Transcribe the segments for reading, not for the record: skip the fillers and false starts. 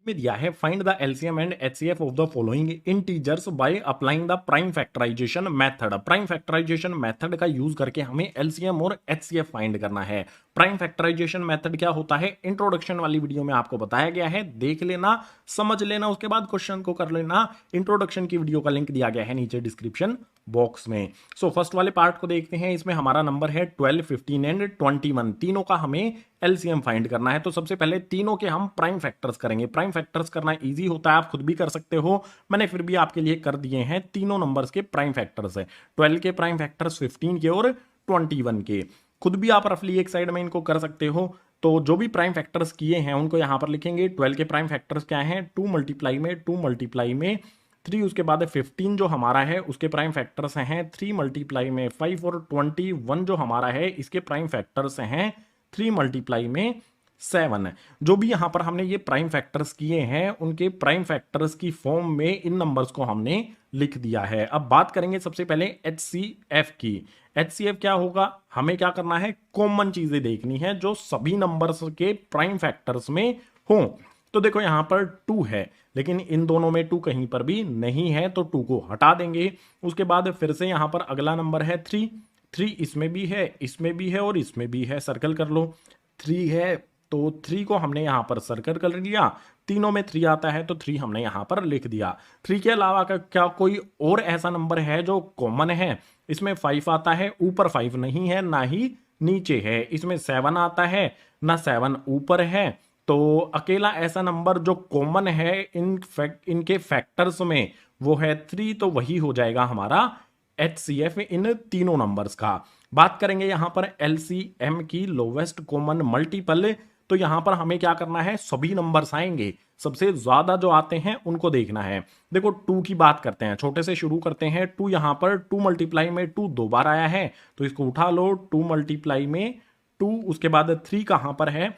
में दिया है find the LCM and HCF of the following integers by applying the prime factorisation method. Prime factorisation method का use करके हमें LCM और एचसीएफ फाइंड करना है। प्राइम फैक्टराइजेशन मेथड क्या होता है, इंट्रोडक्शन वाली वीडियो में आपको बताया गया है, देख लेना, समझ लेना, उसके बाद क्वेश्चन को कर लेना। इंट्रोडक्शन की वीडियो का लिंक दिया गया है नीचे डिस्क्रिप्शन बॉक्स में। सो फर्स्ट वाले पार्ट को देखते हैं। इसमें हमारा नंबर है 12, 15 एंड 21। तीनों का हमें एलसीएम फाइंड करना है। तो सबसे पहले तीनों के हम प्राइम फैक्टर्स करेंगे। प्राइम फैक्टर्स करना इजी होता है, आप खुद भी कर सकते हो, मैंने फिर भी आपके लिए कर दिए हैं। तीनों नंबर्स के प्राइम फैक्टर्स है, 12 के प्राइम फैक्टर्स, 15 के और 21 के। खुद भी आप रफली एक साइड में इनको कर सकते हो। तो जो भी प्राइम फैक्टर्स किए हैं उनको यहां पर लिखेंगे। 12 के प्राइम फैक्टर्स क्या हैं, 2 मल्टीप्लाई में 2 मल्टीप्लाई में 3, उसके बाद 15 जो हमारा है उसके प्राइम फैक्टर्स हैं 3 मल्टीप्लाई में 5, और 21 जो हमारा है इसके प्राइम फैक्टर्स हैं 3 मल्टीप्लाई में 7। जो भी यहां पर हमने ये प्राइम फैक्टर्स किए हैं उनके प्राइम फैक्टर्स की फॉर्म में इन नंबर्स को हमने लिख दिया है। अब बात करेंगे सबसे पहले एचसीएफ की। एचसीएफ क्या होगा, हमें क्या करना है, कॉमन चीजें देखनी है जो सभी नंबर्स के प्राइम फैक्टर्स में हो। तो देखो यहां पर 2 है, लेकिन इन दोनों में 2 कहीं पर भी नहीं है, तो 2 को हटा देंगे। उसके बाद फिर से यहां पर अगला नंबर है 3। 3 इसमें भी है, इसमें भी है और इसमें भी है, सर्कल कर लो। 3 है तो 3 को हमने यहां पर सर्कल कर लिया। तीनों में 3 आता है तो 3 हमने यहां पर लिख दिया। 3 के अलावा का क्या कोई और ऐसा नंबर है जो कॉमन है? इसमें 5 आता है, ऊपर 5 नहीं है, ना ही नीचे है। इसमें 7 आता है, ना 7 ऊपर है। तो अकेला ऐसा नंबर जो कॉमन है इनके फैक्टर्स में वो है 3, तो वही हो जाएगा हमारा एचसीएफ इन तीनों नंबर्स का। बात करेंगे यहां पर एलसीएम की, लोवेस्ट कॉमन मल्टीपल। तो यहां पर हमें क्या करना है, सभी नंबर्स आएंगे, सबसे ज्यादा जो आते हैं उनको देखना है। देखो 2 की बात करते हैं, छोटे से शुरू करते हैं। 2 यहां पर 2 मल्टीप्लाई में 2 2 बार आया है, तो इसको उठा लो। 2 मल्टीप्लाई में 2, उसके बाद 3 कहां पर है,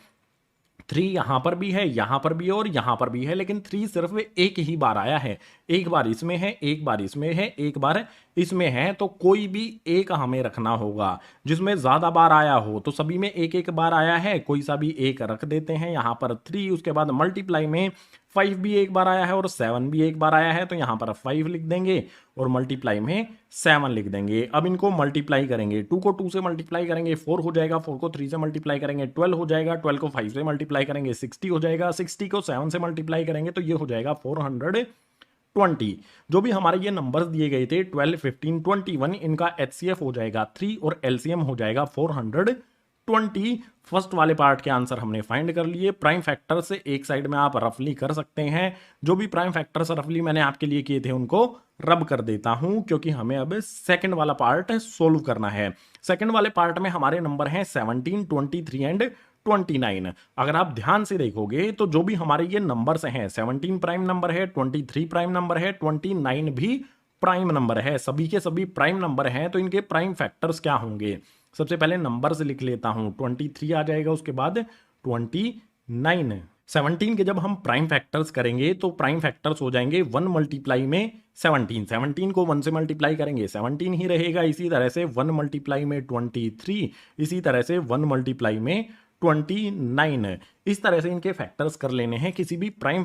3 यहां पर भी है, यहां पर भी है और यहां पर भी है, लेकिन 3 सिर्फ एक ही बार आया है। एक बार इसमें है, एक बार इसमें है, एक बार इसमें है। तो कोई भी एक हमें रखना होगा जिसमें ज्यादा बार आया हो। तो सभी में एक एक बार आया है, कोई सा भी एक रख देते हैं यहां पर 3। उसके बाद मल्टीप्लाई में 5 भी एक बार आया है और 7 भी एक बार आया है, तो यहां पर 5 लिख देंगे और मल्टीप्लाई में 7 लिख देंगे। अब इनको मल्टीप्लाई करेंगे, 2 को 2 से मल्टीप्लाई करेंगे 4 हो जाएगा, 4 को 3 से मल्टीप्लाई करेंगे 12 हो जाएगा, 12 को 5 से मल्टीप्लाई करेंगे 60 हो जाएगा, 60 को 7 से मल्टीप्लाई करेंगे तो ये हो जाएगा 420। जो भी हमारे ये नंबर्स दिए गए थे 12, 15, 21, इनका एचसीएफ हो जाएगा 3 और एलसीएम हो जाएगा 420। फर्स्ट वाले पार्ट के आंसर हमने फाइंड कर लिए। प्राइम फैक्टर से एक साइड में आप रफली कर सकते हैं। जो भी प्राइम फैक्टर्स रफली मैंने आपके लिए किए थे उनको रब कर देता हूं, क्योंकि हमें अब सेकंड वाला पार्ट सोल्व करना है। सेकंड वाले पार्ट में हमारे नंबर हैं 17, 23 एंड 29। अगर आप ध्यान से देखोगे तो जो भी हमारे ये नंबर्स हैं, 17 प्राइम नंबर है, 23 प्राइम नंबर है, 29 भी प्राइम नंबर है, सभी के सभी प्राइम नंबर हैं। तो इनके प्राइम फैक्टर्स क्या होंगे, सबसे पहले नंबर्स लिख लेता हूं। 23 आ जाएगा, उसके बाद 29। 17 के जब हम प्राइम फैक्टर्स करेंगे तो प्राइम फैक्टर्स हो जाएंगे 1 मल्टीप्लाई में 17। 17 को 1 से मल्टीप्लाई करेंगे 17 ही रहेगा। इसी तरह से 1 मल्टीप्लाई में 23, इसी तरह से 1 मल्टीप्लाई में 29। इस तरह से इनके फैक्टर्स कर लेने हैं। किसी भी प्राइम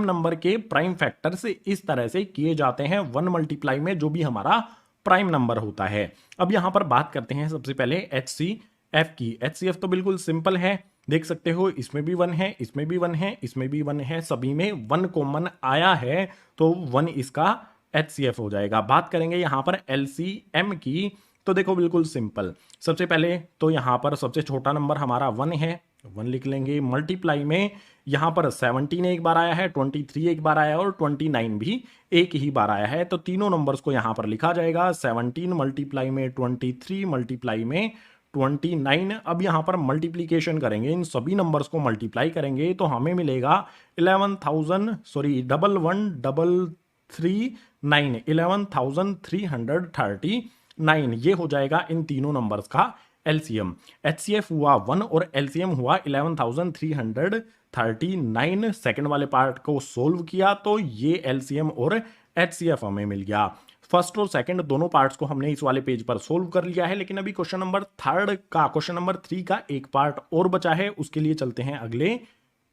नंबर के प्राइम फैक्टर्स इस तरह से किए जाते हैं 1 मल्टीप्लाई में जो भी हमारा प्राइम नंबर होता है। अब यहां पर बात करते हैं सबसे पहले एचसीएफ की। एचसीएफ तो बिल्कुल सिंपल है, देख सकते हो, इसमें भी 1 है, इसमें भी 1 है, इसमें भी 1 है, सभी में 1 कॉमन आया है, तो 1 इसका एचसीएफ हो जाएगा। बात करेंगे यहां पर एलसीएम की, तो देखो बिल्कुल सिंपल। सबसे पहले तो यहां पर सबसे छोटा नंबर हमारा 1 है, 1 लिख लेंगे। मल्टीप्लाई में यहां पर 17 एक बार आया है, 23 एक बार आया है और 29 भी एक ही बार आया है, तो तीनों नंबर्स को यहां पर लिखा जाएगा। 17 मल्टीप्लाई में 23 मल्टीप्लाई में 29। अब यहां पर मल्टीप्लीकेशन करेंगे, इन सभी नंबर्स को मल्टीप्लाई करेंगे तो हमें मिलेगा 11,339। ये हो जाएगा इन तीनों नंबर्स का एलसीएम। एचसीएफ हुआ 1 और एलसीएम हुआ 11,339। सेकंड वाले पार्ट को सोल्व किया तो ये एलसीएम और एचसीएफ हमें मिल गया। फर्स्ट और सेकंड दोनों पार्ट्स को हमने इस वाले पेज पर सोल्व कर लिया है, लेकिन अभी क्वेश्चन नंबर 3 का एक पार्ट और बचा है, उसके लिए चलते हैं अगले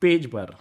पेज पर।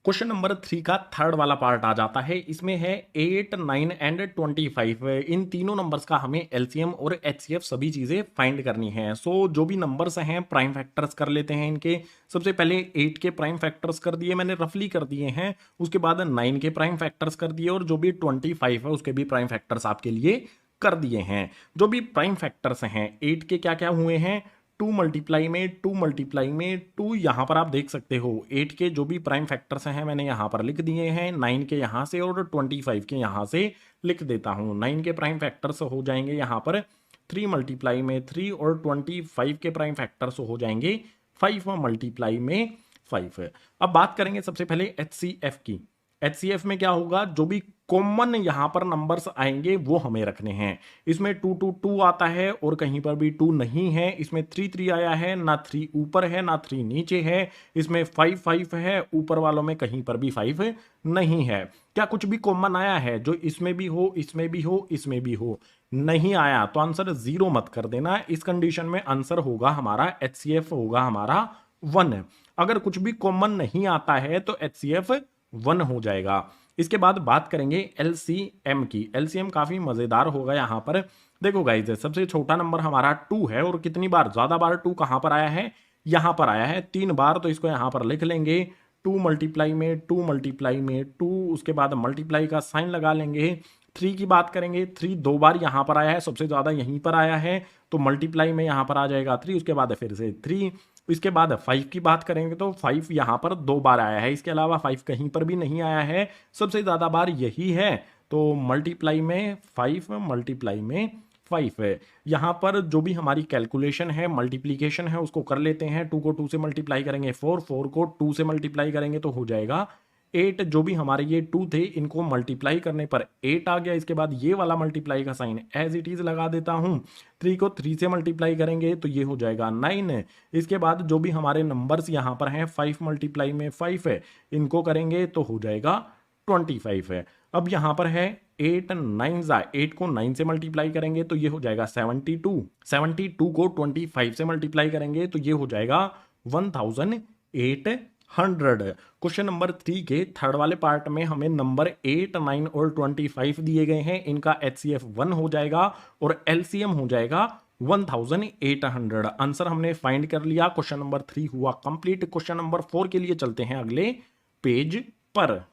क्वेश्चन नंबर 3 का थर्ड वाला पार्ट आ जाता है। इसमें है 8, 9 एंड 25। इन तीनों नंबर्स का हमें एलसीएम और एचसीएफ सभी चीजें फाइंड करनी है। सो जो भी नंबर्स हैं प्राइम फैक्टर्स कर लेते हैं इनके। सबसे पहले 8 के प्राइम फैक्टर्स कर दिए मैंने, रफली कर दिए हैं। उसके बाद 9 के प्राइम फैक्टर्स कर दिए और जो भी 25 है उसके भी प्राइम फैक्टर्स आपके लिए कर दिए हैं। जो भी प्राइम फैक्टर्स हैं 8 के क्या क्या हुए हैं, 2 मल्टीप्लाई में 2 मल्टीप्लाई में 2, यहां पर आप देख सकते हो 8 के जो भी प्राइम फैक्टर्स हैं मैंने यहां पर लिख दिए हैं, 9 के यहां से और 25 के यहां से लिख देता हूं। 9 के प्राइम फैक्टर्स हो जाएंगे यहां पर 3 मल्टीप्लाई में 3 और 25 के प्राइम फैक्टर्स हो जाएंगे 5 मल्टीप्लाई में 5। अब बात करेंगे सबसे पहले एचसीएफ की। एचसीएफ में क्या होगा, जो भी कॉमन यहां पर नंबर्स आएंगे वो हमें रखने हैं। इसमें 2 2 2 आता है और कहीं पर भी 2 नहीं है। इसमें 3 3 आया है, ना 3 ऊपर है ना 3 नीचे है। इसमें 5 5 है, ऊपर वालों में कहीं पर भी 5 नहीं है। क्या कुछ भी कॉमन आया है जो इसमें भी हो, इसमें भी हो, इसमें भी हो? नहीं आया तो आंसर 0 मत कर देना। इस कंडीशन में आंसर होगा हमारा एचसीएफ होगा हमारा 1। अगर कुछ भी कॉमन नहीं आता है तो एचसीएफ 1 हो जाएगा। इसके बाद बात करेंगे एलसीएम की। एलसीएम काफी मजेदार होगा यहां पर। देखो गाइज, सबसे छोटा नंबर हमारा 2 है और कितनी बार, ज्यादा बार 2 कहां पर आया है, यहां पर आया है 3 बार। तो इसको यहां पर लिख लेंगे 2 मल्टीप्लाई में 2 मल्टीप्लाई में 2, उसके बाद मल्टीप्लाई का साइन लगा लेंगे। 3 की बात करेंगे, 3 2 बार यहां पर आया है, सबसे ज्यादा यहीं पर आया है तो मल्टीप्लाई में यहां पर आ जाएगा 3, उसके बाद फिर से 3। इसके बाद 5 की बात करेंगे तो 5 यहां पर 2 बार आया है, इसके अलावा 5 कहीं पर भी नहीं आया है, सबसे ज्यादा बार यही है। तो मल्टीप्लाई में 5 मल्टीप्लाई में 5 है। यहां पर जो भी हमारी कैलकुलेशन है, मल्टीप्लीकेशन है, उसको कर लेते हैं। 2 को 2 से मल्टीप्लाई करेंगे 4, 4 को 2 से मल्टीप्लाई करेंगे तो हो जाएगा 8। जो भी हमारे ये 2 थे इनको मल्टीप्लाई करने पर 8 आ गया। इसके बाद ये वाला मल्टीप्लाई का साइन एज इट इज लगा देता हूं। 3 को 3 से मल्टीप्लाई करेंगे तो ये हो जाएगा 9। इसके बाद जो भी हमारे नंबर्स यहां पर हैं 5 मल्टीप्लाई में 5 है, इनको करेंगे तो हो जाएगा 25 है। अब यहां पर है 8 9 8 को 9 से मल्टीप्लाई करेंगे तो ये हो जाएगा 72। 72 को 25 से मल्टीप्लाई करेंगे तो ये हो जाएगा 1800। क्वेश्चन नंबर 3 के थर्ड वाले पार्ट में हमें नंबर 8 9 और 25 दिए गए हैं। इनका एचसीएफ 1 हो जाएगा और एलसीएम हो जाएगा 1800। आंसर हमने फाइंड कर लिया। क्वेश्चन नंबर 3 हुआ कंप्लीट। क्वेश्चन नंबर 4 के लिए चलते हैं अगले पेज पर।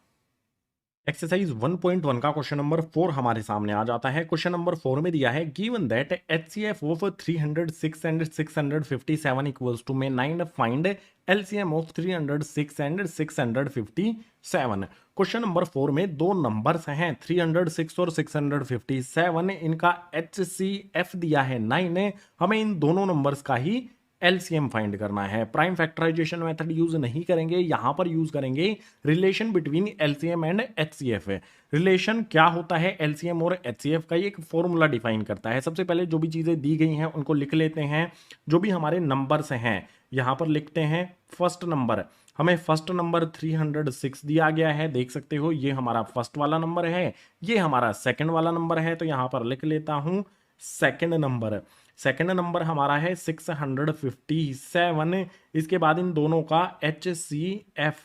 एक्सरसाइज 1.1 का क्वेश्चन नंबर 4 हमारे सामने आ जाता है। क्वेश्चन नंबर 4 में दिया है given that HCF of 306 and 657 equals to में 9 find LCM of 306 and 657। Question number 4 में दो नंबर्स हैं 306 और 657। इनका एचसीएफ दिया है 9। हमें इन दोनों नंबर्स का ही एलसीएम फाइंड करना है। प्राइम फैक्टराइजेशन मेथड यूज नहीं करेंगे, यहां पर यूज करेंगे relation between LCM and HCF. Relation क्या होता है एलसीएम और एचसीएफ का, एक फॉर्मूला डिफाइन करता है। सबसे पहले जो भी चीजें दी गई हैं उनको लिख लेते हैं। जो भी हमारे नंबर्स हैं यहां पर लिखते हैं। फर्स्ट नंबर, हमें फर्स्ट नंबर 306 दिया गया है, देख सकते हो ये हमारा फर्स्ट वाला नंबर है, ये हमारा सेकंड वाला नंबर है, तो यहां पर लिख लेता हूं सेकंड नंबर। सेकंड नंबर हमारा है 657। इसके बाद इन दोनों का एचसीएफ,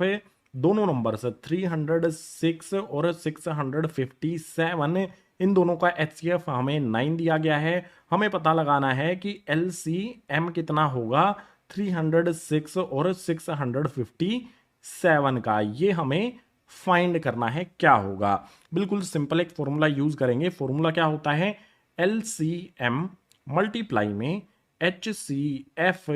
दोनों नंबर्स 306 और 657, इन दोनों का एचसीएफ हमें 9 दिया गया है। हमें पता लगाना है कि एलसीएम कितना होगा 306 और 657 का, ये हमें फाइंड करना है क्या होगा। बिल्कुल सिंपल एक फॉर्मूला यूज करेंगे। फॉर्मूला क्या होता है, एलसीएम मल्टीप्लाई में एचसीएफ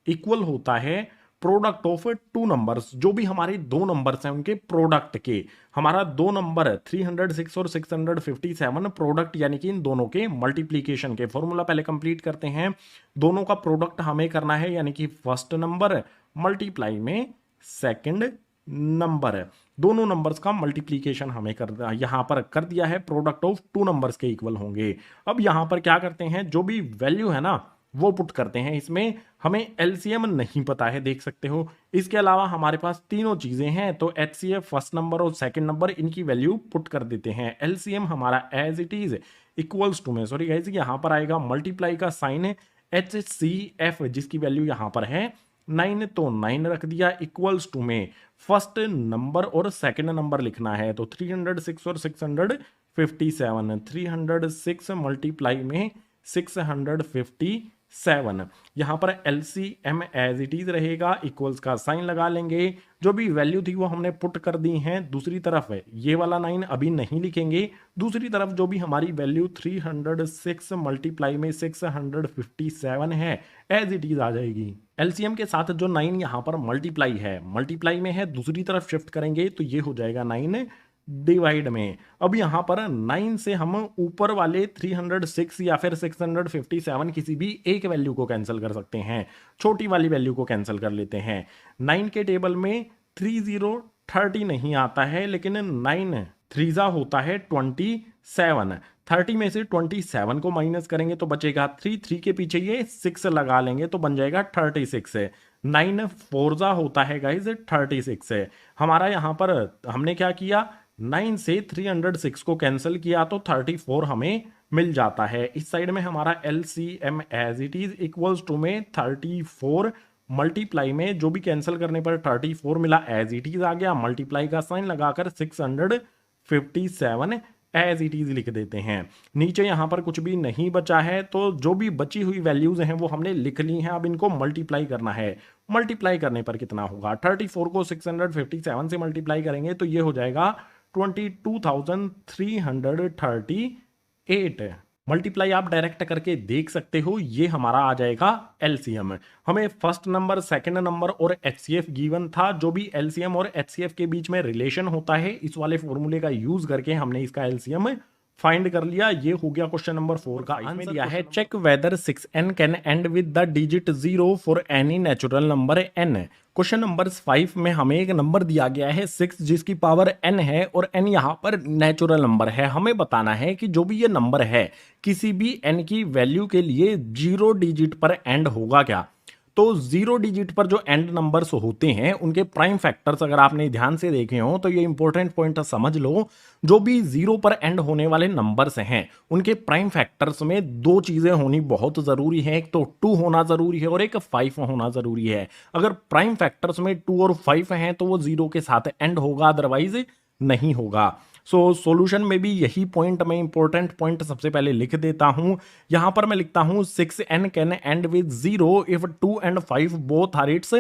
इक्वल होता है प्रोडक्ट ऑफ टू नंबर्स। जो भी हमारे दो नंबर्स हैं उनके प्रोडक्ट के, हमारा दो नंबर 306 और 657 प्रोडक्ट यानी कि इन दोनों के मल्टीप्लीकेशन के। फॉर्मूला पहले कंप्लीट करते हैं। दोनों का प्रोडक्ट हमें करना है यानी कि फर्स्ट नंबर मल्टीप्लाई में सेकंड नंबर। दोनों नंबर्स का मल्टीप्लीकेशन हमें यहां पर कर दिया है, प्रोडक्ट ऑफ टू नंबर्स के इक्वल होंगे। अब यहां पर क्या करते हैं, जो भी वैल्यू है ना वो पुट करते हैं। इसमें हमें एलसीएम नहीं पता है, देख सकते हो। इसके अलावा हमारे पास तीनों चीजें हैं, तो एचसीएफ फर्स्ट नंबर और सेकंड नंबर इनकी वैल्यू पुट कर देते हैं। एलसीएम हमारा as it is equals to में, सॉरी गाइस, यहां पर आएगा मल्टीप्लाई का साइन एचसीएफ जिसकी वैल्यू यहां पर है 9 तो 9 रख दिया इक्वल्स टू में फर्स्ट नंबर और सेकंड नंबर लिखना है, तो 306 और 657, 306 मल्टीप्लाई में 657। यहाँ पर LCM एज इट इज रहेगा, इक्वल्स का साइन लगा लेंगे, जो भी वैल्यू थी वो हमने पुट कर दी है। दूसरी तरफ है ये वाला 9 अभी नहीं लिखेंगे, दूसरी तरफ जो भी हमारी वैल्यू 306 मल्टीप्लाई में 657 है एज इट इज आ जाएगी। LCM के साथ जो 9 यहाँ पर मल्टीप्लाई में है, दूसरी तरफ शिफ्ट करेंगे तो ये हो जाएगा 9 डिवाइड में। अब यहाँ पर 9 से हम ऊपर वाले 306 या फिर 657 किसी भी एक वैल्यू को कैंसिल कर सकते हैं, छोटी वाली वैल्यू को कैंसिल कर लेते हैं। 9 के टेबल में 30 नहीं आता है, लेकिन 9 3 होता है 27। 30 में से 27 को माइनस करेंगे तो बचेगा 3 के पीछे ये 6 लगा लेंगे तो बन जाएगा 36। 9 4 होता है गाइज 36। हमारा यहाँ पर हमने क्या किया, 9 से 306 को कैंसिल किया तो 34 हमें मिल जाता है। इस साइड में हमारा LCM as it is equals to में 34 मल्टीप्लाई में जो भी कैंसिल करने पर 34 मिला एज इट इज आ गया, मल्टीप्लाई का साइन लगाकर 657 एज इट इज लिख देते हैं। नीचे यहाँ पर कुछ भी नहीं बचा है, तो जो भी बची हुई वैल्यूज हैं वो हमने लिख ली हैं। अब इनको मल्टीप्लाई करना है। मल्टीप्लाई करने पर कितना होगा, 34 को 657 से मल्टीप्लाई करेंगे तो ये हो जाएगा 22,338। मल्टीप्लाई आप डायरेक्ट करके देख सकते हो, ये हमारा आ जाएगा LCM। हमें फर्स्ट नंबर, सेकंड नंबर और HCF गिवन था। जो भी LCM और HCF के बीच में रिलेशन होता है, इस वाले फॉर्मूले का यूज करके हमने इसका LCM फाइंड कर लिया। ये हो गया क्वेश्चन नंबर 4 का आंसर। दिया है check whether 6n can end with the digit 0 for any natural number n। Question number 5 में हमें एक नंबर दिया गया है 6 जिसकी पावर n है और n यहाँ पर नेचुरल नंबर है। हमें बताना है कि जो भी ये नंबर है किसी भी n की वैल्यू के लिए 0 डिजिट पर एंड होगा क्या। तो 0 डिजिट पर जो एंड नंबर्स होते हैं उनके प्राइम फैक्टर्स अगर आपने ध्यान से देखे हो तो ये इंपॉर्टेंट पॉइंट समझ लो। जो भी 0 पर एंड होने वाले नंबर्स हैं उनके प्राइम फैक्टर्स में दो चीजें होनी बहुत जरूरी है, एक तो 2 होना जरूरी है और एक 5 होना जरूरी है। अगर प्राइम फैक्टर्स में 2 और 5 हैं तो वो 0 के साथ एंड होगा, अदरवाइज नहीं होगा। सो सॉल्यूशन में भी यही पॉइंट, मैं इंपॉर्टेंट पॉइंट सबसे पहले लिख देता हूं। यहां पर मैं लिखता हूं 6n can end with 0 if 2 and 5 both are its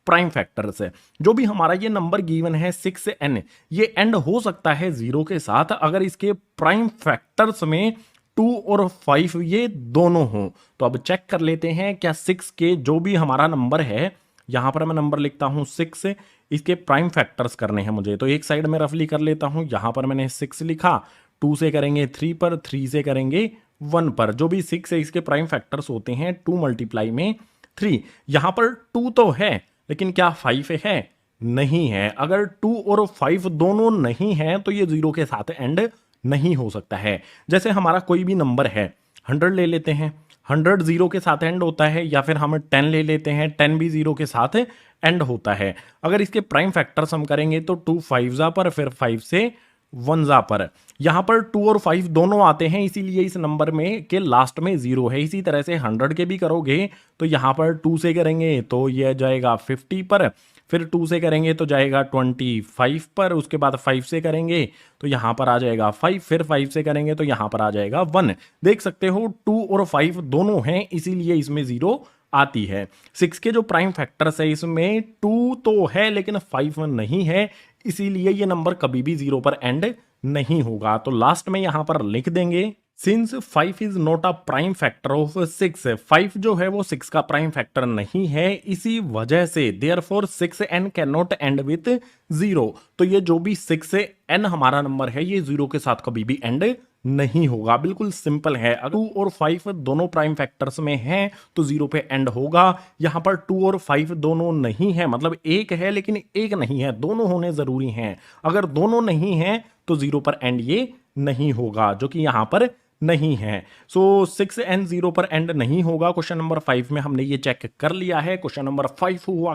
prime factors. जो भी हमारा ये नंबर गिवन है 6n, ये एंड हो सकता है 0 के साथ अगर इसके प्राइम फैक्टर्स में 2 और 5 ये दोनों हो। तो अब चेक कर लेते हैं क्या 6 के जो भी हमारा नंबर है, यहां पर मैं नंबर लिखता हूं 6, इसके प्राइम फैक्टर्स करने हैं मुझे, तो एक साइड में रफली कर लेता हूं। यहां पर मैंने 6 लिखा, 2 से करेंगे 3 पर, 3 से करेंगे 1 पर। जो भी 6 है इसके प्राइम फैक्टर्स होते हैं 2 मल्टीप्लाई में 3। यहां पर 2 तो है लेकिन क्या 5 है, नहीं है। अगर 2 और 5 दोनों नहीं है तो ये 0 के साथ एंड नहीं हो सकता है। जैसे हमारा कोई भी नंबर है, 100 ले लेते हैं, 100 0 के साथ एंड होता है, या फिर हम 10 ले लेते हैं, 10 भी 0 के साथ एंड होता है। अगर इसके प्राइम फैक्टर्स हम करेंगे तो 2 5 पर, फिर 5 से 1 पर। यहां पर 2 और 5 दोनों आते हैं, इसीलिए इस नंबर में के लास्ट में 0 है। इसी तरह से 100 के भी करोगे तो यहां पर 2 से करेंगे तो यह जाएगा 50 पर, फिर 2 से करेंगे तो जाएगा 25 पर, उसके बाद 5 से करेंगे तो यहां पर आ जाएगा 5, फिर 5 से करेंगे तो यहां पर आ जाएगा 1। देख सकते हो 2 और 5 दोनों हैं, इसीलिए इसमें 0 आती है। 6 के जो प्राइम फैक्टर्स है इसमें 2 तो है लेकिन 5 नहीं है, इसीलिए ये नंबर कभी भी 0 पर एंड नहीं होगा। तो लास्ट में यहां पर लिख देंगे since 5 is not a prime factor of 6, 5 जो है वो 6 का प्राइम फैक्टर नहीं है, इसी वजह से therefore 6n can not and with 0। तो ये जो भी 6n हमारा नंबर है ये 0 के साथ कभी भी एंड नहीं होगा। बिल्कुल सिंपल है। अगर 2 और 5 दोनों प्राइम फैक्टर्स में हैं तो 0 पे एंड होगा। यहां पर 2 और 5 दोनों नहीं है, मतलब एक है लेकिन एक नहीं है, दोनों होने जरूरी हैं। अगर दोनों नहीं है तो 0 पर एंड ये नहीं होगा, जो कि यहां पर नहीं है। सो 6n 0 पर एंड नहीं होगा। क्वेश्चन नंबर 5 में हमने ये चेक कर लिया है। क्वेश्चन नंबर 5 हुआ